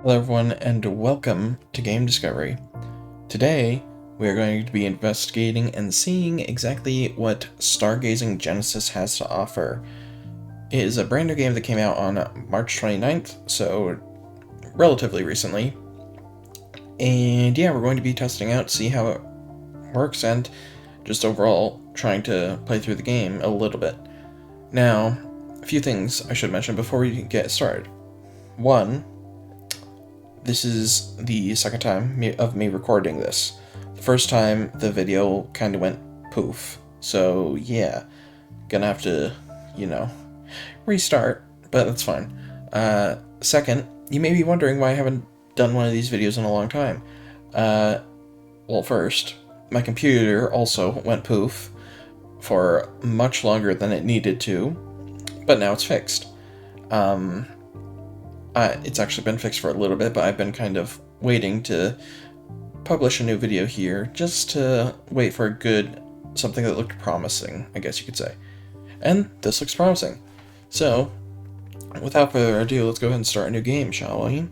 Hello everyone and welcome to Game Discovery. Today we are going to be investigating and seeing exactly what Stargazing Genesis has to offer. It is a brand new game that came out on March 29th, so relatively recently. And yeah, we're going to be testing out, see how it works, and just overall trying to play through the game a little bit. Now, a few things I should mention before we get started. One, this is the second time of me recording this. The first time, the video kind of went poof. So, yeah, gonna have to, restart, but that's fine. Second, you may be wondering why I haven't done one of these videos in a long time. Well, first, my computer also went poof for much longer than it needed to, but now it's fixed. It's actually been fixed for a little bit, but I've been kind of waiting to publish a new video here, just to wait for something that looked promising, I guess you could say. And this looks promising. So, without further ado, let's go ahead and start a new game, shall we?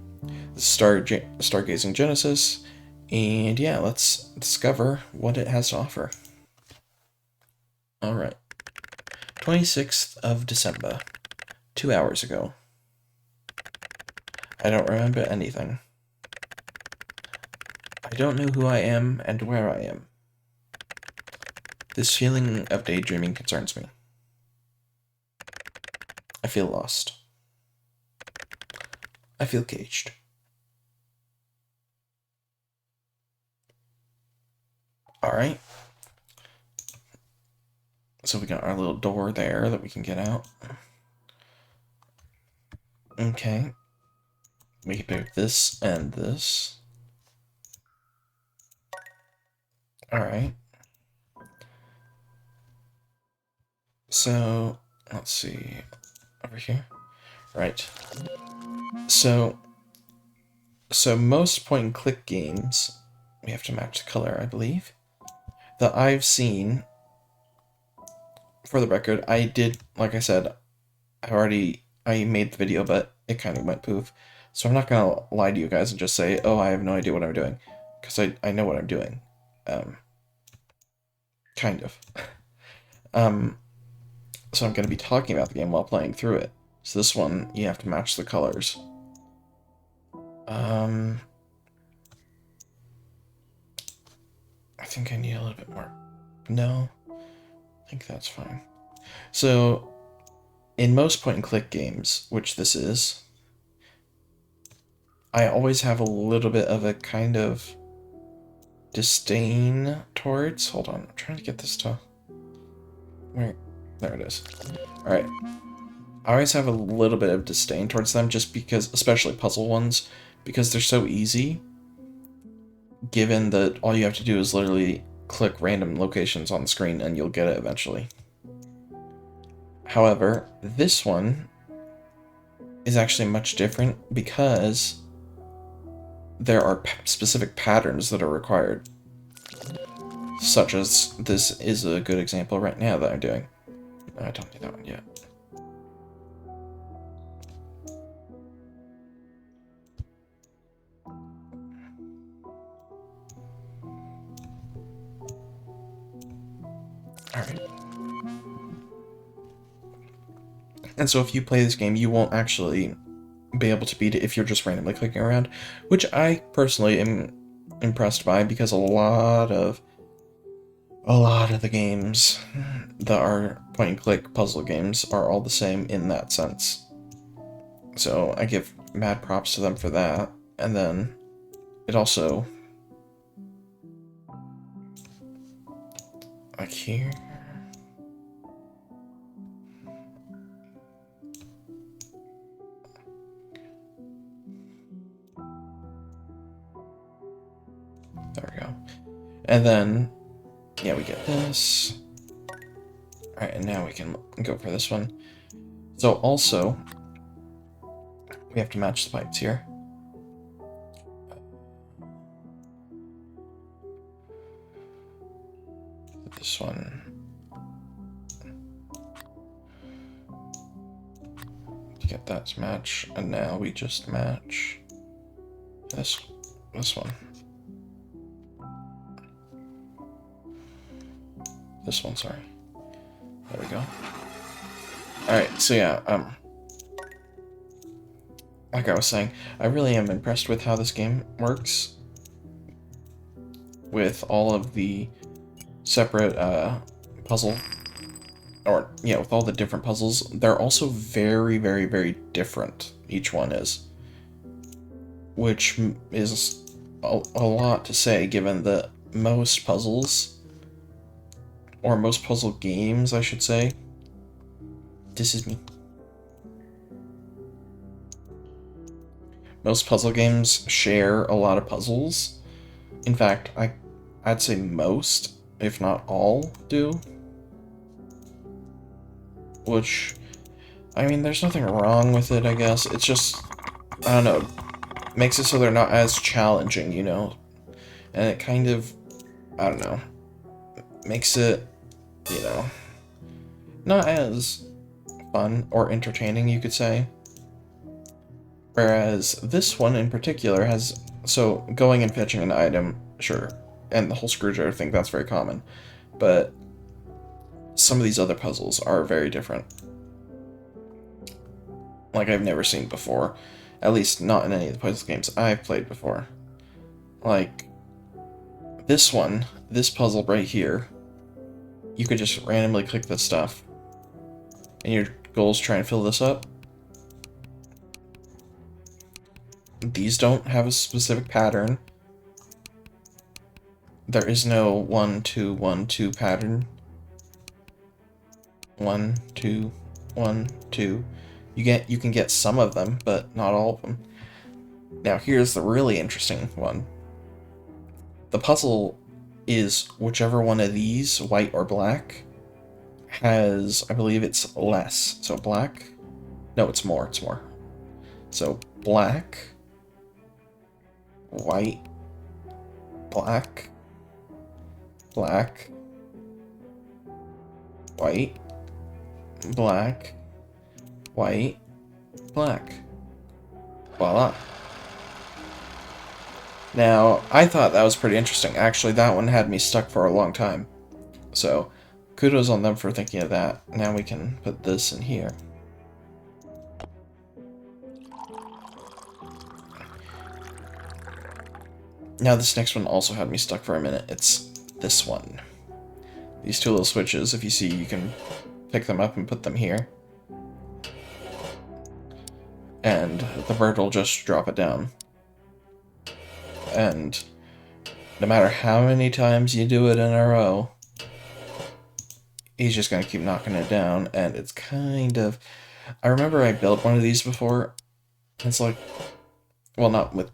Stargazing Genesis, and yeah, let's discover what it has to offer. Alright. 26th of December. 2 hours ago. I don't remember anything. I don't know who I am and where I am. This feeling of daydreaming concerns me. I feel lost. I feel caged. Alright. So we got our little door there that we can get out. Okay. We can pick this and this. Alright. So, let's see. Over here. Right. So most point-and-click games, we have to match the color, I believe, that I've seen, for the record, I did, like I said, I made the video, but it kind of went poof. So I'm not gonna lie to you guys and just say, oh, I have no idea what I'm doing, because I know what I'm doing. Kind of. So I'm gonna be talking about the game while playing through it. So this one, you have to match the colors. I think I need a little bit more. No, I think that's fine. So, in most point-and-click games, which this is, I always have a little bit of a kind of disdain towards... Hold on, I'm trying to get this to... Where? There it is. Alright. I always have a little bit of disdain towards them, just because, especially puzzle ones, because they're so easy, given that all you have to do is literally click random locations on the screen and you'll get it eventually. However, this one is actually much different because there are specific patterns that are required. Such as, this is a good example right now that I'm doing. No, I don't need that one yet. Alright. And so if you play this game, you won't actually be able to beat it if you're just randomly clicking around, which I personally am impressed by, because a lot of the games that are point-and-click puzzle games are all the same in that sense. So I give mad props to them for that. And then it also, like here, there we go. And then, yeah, we get this. Alright, and now we can go for this one. So also, we have to match the pipes here. This one. To get that to match, and now we just match This one. This one, sorry. There we go. Alright, so yeah, like I was saying, I really am impressed with how this game works. With all of the separate, puzzle, or, yeah, with all the different puzzles, they're also very, very, very different, each one is. Which is a lot to say, given that most puzzles, or most puzzle games, I should say, this is me. Most puzzle games share a lot of puzzles. In fact, I'd say most, if not all, do. Which, I mean, there's nothing wrong with it, I guess. It's just, I don't know, makes it so they're not as challenging, you know? And it kind of, I don't know, makes it, you know, not as fun or entertaining, you could say. Whereas this one in particular has, so going and fetching an item, sure, and the whole screwdriver thing, that's very common. But some of these other puzzles are very different. Like I've never seen before. At least not in any of the puzzle games I've played before. Like, this one, this puzzle right here, you could just randomly click this stuff. And your goal is try and fill this up. These don't have a specific pattern. There is no 1, 2, 1, 2 pattern. 1, 2, 1, 2. You can get some of them, but not all of them. Now here's the really interesting one. The puzzle is whichever one of these, white or black, has, I believe it's less. So black? No, it's more, it's more. So black, white, black, black, white, black, white, black. Voila. Now, I thought that was pretty interesting. Actually, that one had me stuck for a long time. So, kudos on them for thinking of that. Now we can put this in here. Now this next one also had me stuck for a minute. It's this one. These two little switches, if you see, you can pick them up and put them here. And the bird will just drop it down. And no matter how many times you do it in a row, he's just gonna keep knocking it down, and it's kind of... I remember I built one of these before. It's like... well, not with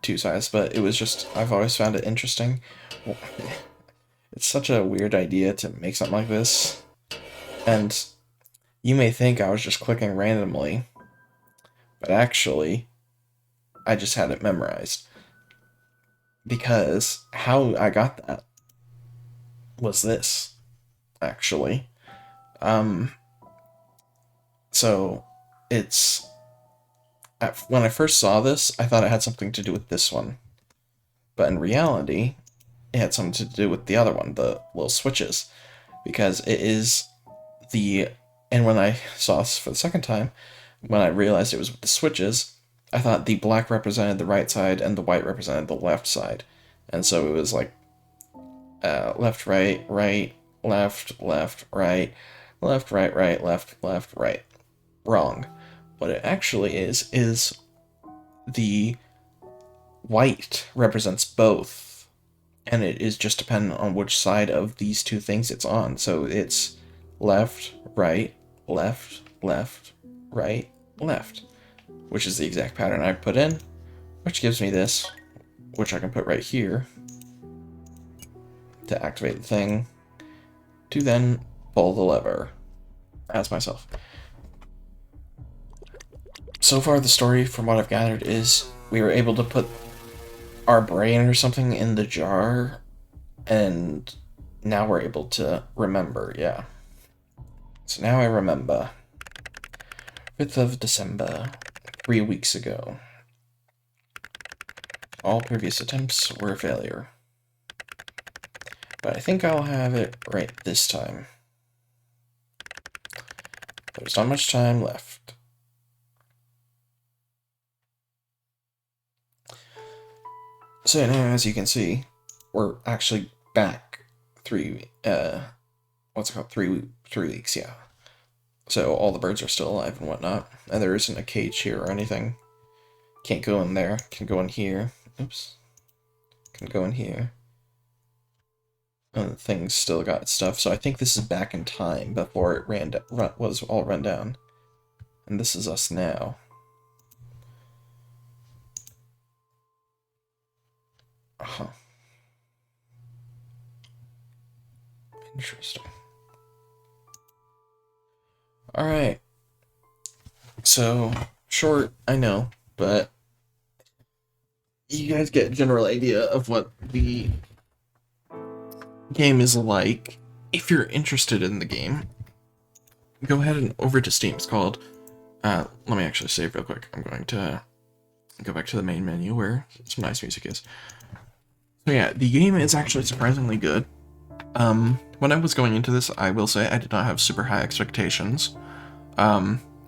two sides, but it was just... I've always found it interesting. It's such a weird idea to make something like this. And you may think I was just clicking randomly, but actually, I just had it memorized. Because how I got that was this, actually. So, it's... when I first saw this, I thought it had something to do with this one. But in reality, it had something to do with the other one, the little switches. Because it is the... and when I saw this for the second time, when I realized it was with the switches, I thought the black represented the right side and the white represented the left side. And so it was like left, right, right, left, left, right, left, right, right, left, left, right. Wrong. What it actually is the white represents both. And it is just dependent on which side of these two things it's on. So it's left, right, left, left, right, left. Which is the exact pattern I put in, which gives me this, which I can put right here to activate the thing, to then pull the lever as myself. So far, the story, from what I've gathered, is we were able to put our brain or something in the jar, and now we're able to remember, yeah. So now I remember. 5th of December. 3 weeks ago. All previous attempts were a failure. But I think I'll have it right this time. There's not much time left. So now, as you can see, we're actually back three weeks, yeah. So all the birds are still alive and whatnot, and there isn't a cage here or anything. Can't go in there, can go in here. Oops. Can go in here. And the thing's still got stuff, so I think this is back in time before it was all run down. And this is us now. Huh. Interesting. Alright. So, short, I know, but you guys get a general idea of what the game is like. If you're interested in the game, go ahead and over to Steam. It's called, let me actually save real quick. I'm going to go back to the main menu where some nice music is. So yeah, the game is actually surprisingly good. When I was going into this, I will say I did not have super high expectations.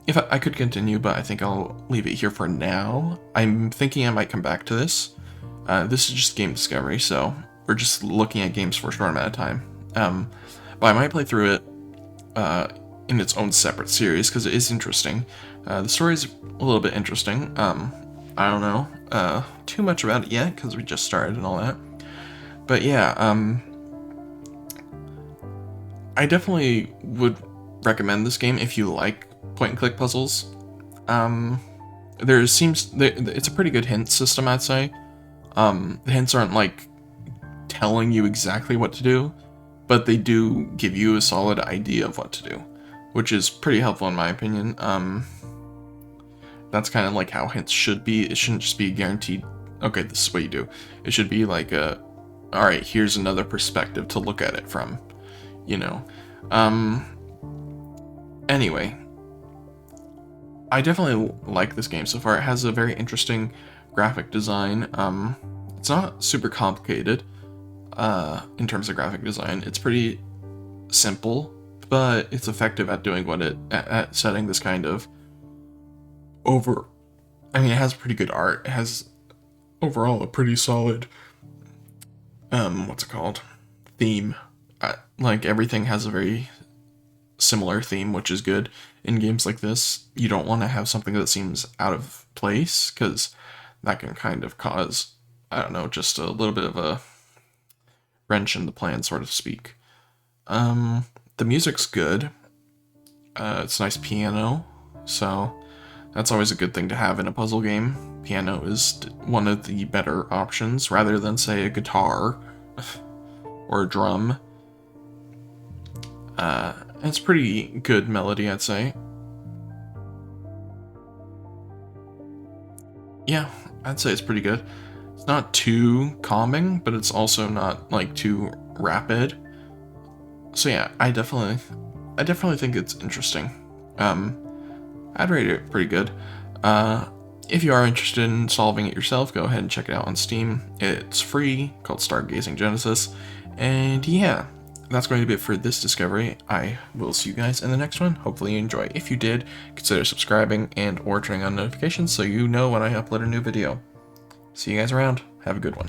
If I could continue, but I think I'll leave it here for now. I'm thinking I might come back to this. This is just game discovery, so we're just looking at games for a short amount of time. But I might play through it in its own separate series, because it is interesting. The story is a little bit interesting. I don't know too much about it yet, because we just started and all that. But yeah, I definitely would recommend this game if you like point-and-click puzzles. It's a pretty good hint system, I'd say. The hints aren't like telling you exactly what to do, but they do give you a solid idea of what to do, which is pretty helpful in my opinion. That's kind of like how hints should be. It shouldn't just be guaranteed, okay, this is what you do. It should be like alright, here's another perspective to look at it from, you know. Anyway, I definitely like this game so far. It has a very interesting graphic design. It's not super complicated in terms of graphic design. It's pretty simple, but it's effective at doing at setting this kind of I mean, it has pretty good art. It has overall a pretty solid what's it called? Theme. Like everything has a very similar theme, which is good in games like this. You don't want to have something that seems out of place, because that can kind of cause, I don't know, just a little bit of a wrench in the plan, sort of speak. The music's good. It's nice piano, so that's always a good thing to have in a puzzle game. Piano is one of the better options, rather than, say, a guitar or a drum. It's pretty good melody, I'd say. Yeah, I'd say it's pretty good. It's not too calming, but it's also not like too rapid. So yeah, I definitely think it's interesting. I'd rate it pretty good. If you are interested in solving it yourself, go ahead and check it out on Steam. It's free, called Stargazing Genesis. And yeah, that's going to be it for this discovery. I will see you guys in the next one. Hopefully you enjoy. If you did, consider subscribing and or turning on notifications so you know when I upload a new video. See you guys around. Have a good one.